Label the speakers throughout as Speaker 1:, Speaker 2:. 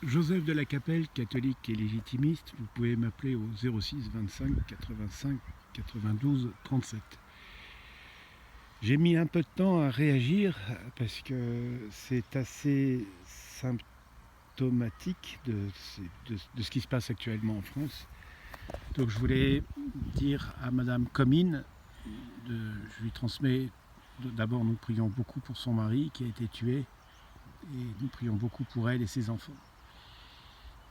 Speaker 1: Joseph de la Capelle, catholique et légitimiste, vous pouvez m'appeler au 06 25 85 92 37. J'ai mis un peu de temps à réagir parce que c'est assez symptomatique de ce qui se passe actuellement en France. Donc je voulais dire à Madame Comines, je lui transmets, d'abord nous prions beaucoup pour son mari qui a été tué et nous prions beaucoup pour elle et ses enfants.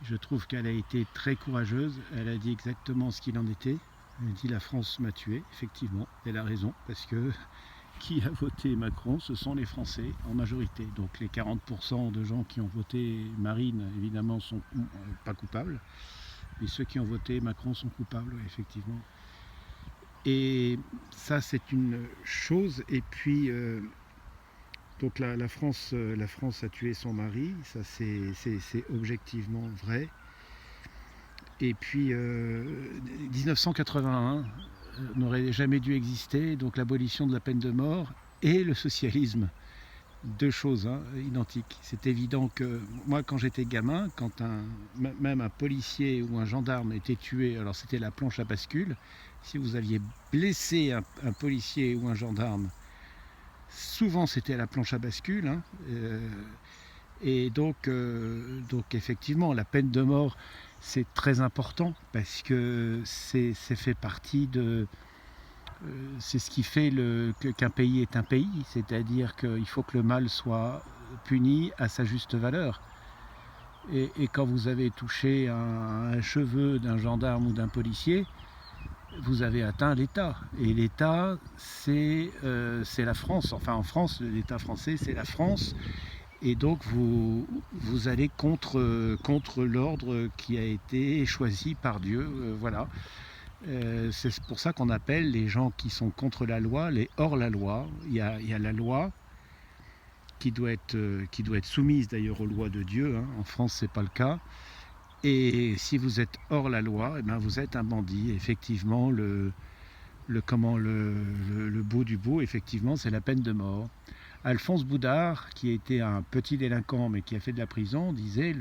Speaker 1: Je trouve qu'elle a été très courageuse, elle a dit exactement ce qu'il en était. Elle a dit la France m'a tué, effectivement, elle a raison, parce que qui a voté Macron, ce sont les Français en majorité. Donc les 40% de gens qui ont voté Marine, évidemment, sont pas coupables, mais ceux qui ont voté Macron sont coupables, effectivement. Et ça, c'est une chose. Et puis, donc la France a tué son mari, ça c'est objectivement vrai. Et puis 1981 n'aurait jamais dû exister, donc l'abolition de la peine de mort et le socialisme, deux choses identiques. C'est évident que moi quand j'étais gamin, quand même un policier ou un gendarme était tué, alors c'était la planche à bascule, si vous aviez blessé un policier ou un gendarme, souvent c'était à la planche à bascule. Et donc effectivement, la peine de mort, c'est très important parce que c'est fait partie de... c'est ce qui fait qu'un pays est un pays, c'est-à-dire qu'il faut que le mal soit puni à sa juste valeur. Et quand vous avez touché un cheveu d'un gendarme ou d'un policier, vous avez atteint l'État. Et l'État, c'est la France. Enfin, en France, l'État français, c'est la France. Et donc vous allez contre l'ordre qui a été choisi par Dieu, voilà. C'est pour ça qu'on appelle les gens qui sont contre la loi les hors-la-loi. Il y a la loi qui doit être soumise d'ailleurs aux lois de Dieu. En France, c'est pas le cas. Et si vous êtes hors la loi, eh bien, vous êtes un bandit. Effectivement, le bout du bout, effectivement, c'est la peine de mort. Alphonse Boudard, qui était un petit délinquant mais qui a fait de la prison, disait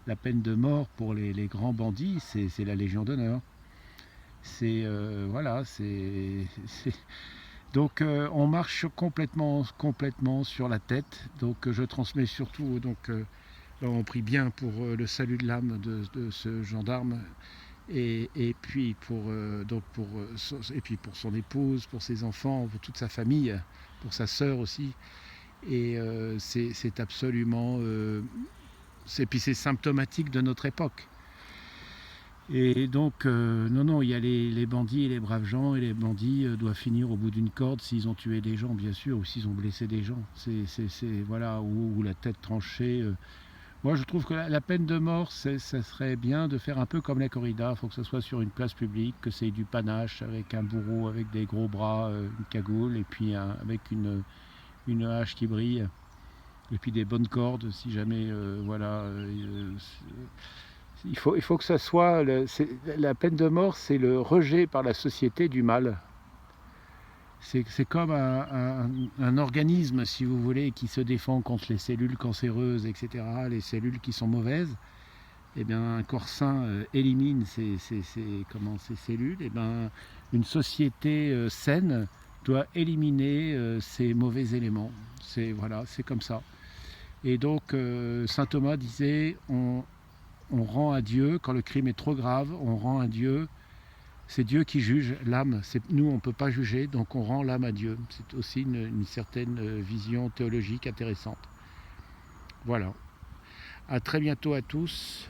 Speaker 1: la peine de mort pour les grands bandits, c'est la Légion d'honneur. C'est voilà, donc on marche complètement sur la tête. Donc je transmets surtout on prie bien pour le salut de l'âme de ce gendarme. Et puis pour son épouse, pour ses enfants, pour toute sa famille, pour sa sœur aussi. Et c'est absolument... puis c'est symptomatique de notre époque. Et donc, non, il y a les bandits et les braves gens, et les bandits doivent finir au bout d'une corde s'ils ont tué des gens, bien sûr, ou s'ils ont blessé des gens. Voilà, ou la tête tranchée. Moi, je trouve que la peine de mort, ça serait bien de faire un peu comme la corrida. Il faut que ce soit sur une place publique, que c'est du panache, avec un bourreau, avec des gros bras, une cagoule, et puis avec une hache qui brille, et puis des bonnes cordes, si jamais, voilà. Il faut que ça soit... la peine de mort, c'est le rejet par la société du mal. C'est comme un organisme, si vous voulez, qui se défend contre les cellules cancéreuses, etc., les cellules qui sont mauvaises. Eh bien, un corps sain élimine ces cellules. Eh bien, une société saine doit éliminer ces mauvais éléments. Voilà, c'est comme ça. Et donc, saint Thomas disait, on rend à Dieu, quand le crime est trop grave, on rend à Dieu. C'est Dieu qui juge l'âme. Nous, on ne peut pas juger, donc on rend l'âme à Dieu. C'est aussi une certaine vision théologique intéressante. Voilà. À très bientôt à tous.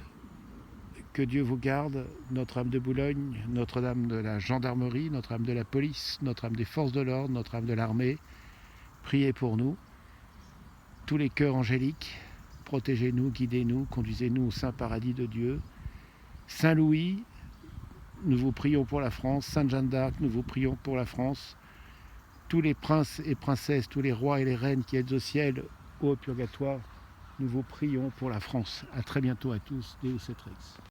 Speaker 1: Que Dieu vous garde, Notre-Dame de Boulogne, Notre-Dame de la gendarmerie, Notre-Dame de la police, Notre-Dame des forces de l'ordre, Notre-Dame de l'armée. Priez pour nous. Tous les cœurs angéliques, protégez-nous, guidez-nous, conduisez-nous au saint paradis de Dieu. Saint Louis, nous vous prions pour la France. Sainte Jeanne d'Arc, nous vous prions pour la France. Tous les princes et princesses, tous les rois et les reines qui êtes au ciel, au purgatoire, nous vous prions pour la France. À très bientôt à tous. Deus et Rex.